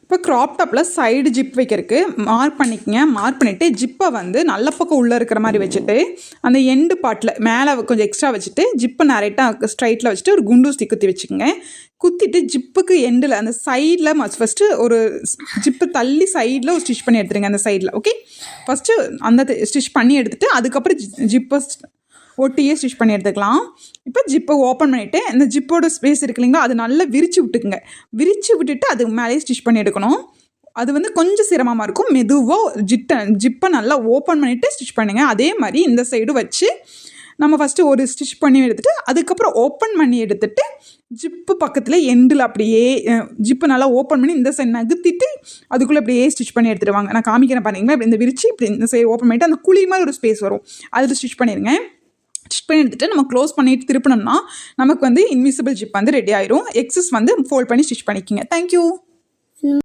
இப்போ க்ராப் டாப்பில் side zip வைக்கிறதுக்கு மார்க் பண்ணிக்கங்க. மார்க் பண்ணிவிட்டு ஜிப்பை வந்து நல்ல பக்கம் உள்ளே இருக்கிற மாதிரி வச்சுட்டு அந்த எண்டு பாட்டில் மேலே கொஞ்சம் எக்ஸ்ட்ரா வச்சுட்டு ஜிப்பை நரைட்டாக ஸ்ட்ரைட்டில் வச்சுட்டு ஒரு குண்டு ஊசி குத்தி வச்சுக்கோங்க. குத்திட்டு ஜிப்புக்கு எண்டில் அந்த சைடில் ஃபஸ்ட்டு ஒரு ஜிப்பு தள்ளி சைடில் ஒரு ஸ்டிச் பண்ணி எடுத்துருங்க. அந்த சைடில் ஓகே. ஃபஸ்ட்டு அந்த ஸ்டிச் பண்ணி எடுத்துகிட்டு அதுக்கப்புறம் ஜிப்பை ஒட்டியே ஸ்டிச் பண்ணி எடுத்துக்கலாம். இப்போ ஜிப்பை ஓப்பன் பண்ணிவிட்டு இந்த ஜிப்போட ஸ்பேஸ் இருக்கு இல்லைங்களா, அது நல்லா விரித்து விட்டுக்குங்க. விரித்து விட்டுட்டு அதுக்கு மேலேயே ஸ்டிச் பண்ணி எடுக்கணும். அது வந்து கொஞ்சம் சிரமமாக இருக்கும். மெதுவாக ஜிப்பை நல்லா ஓப்பன் பண்ணிவிட்டு ஸ்டிச் பண்ணுங்கள். அதே மாதிரி இந்த சைடு வச்சு நம்ம ஃபஸ்ட்டு ஒரு ஸ்டிச் பண்ணி எடுத்துகிட்டு அதுக்கப்புறம் ஓப்பன் பண்ணி எடுத்துகிட்டு ஜிப்பு பக்கத்தில் எண்டில் அப்படியே ஜிப்பை நல்லா ஓப்பன் பண்ணி இந்த சைடு நகர்த்திட்டு அதுக்குள்ளே அப்படியே ஸ்டிச் பண்ணி எடுத்துகிட்டு வாங்க. நான் காமிக்கிறேன் பாருங்களா. இப்படி இந்த விரிச்சு இப்படி இந்த சைடு ஓப்பன் பண்ணிவிட்டு அந்த குழி மாதிரி ஒரு ஸ்பேஸ் வரும், அதில் ஸ்டிச் பண்ணிடுங்க. ஸ்டிச் பண்ணி எடுத்துகிட்டு நம்ம க்ளோஸ் பண்ணிட்டு திருப்பினோம்னா நமக்கு வந்து இன்விசிபிள் ஜிப் வந்து ரெடி ஆயிரும். எக்ஸஸ் வந்து ஃபோல்ட் பண்ணி ஸ்டிச் பண்ணிக்கிங்க. தேங்க்யூ.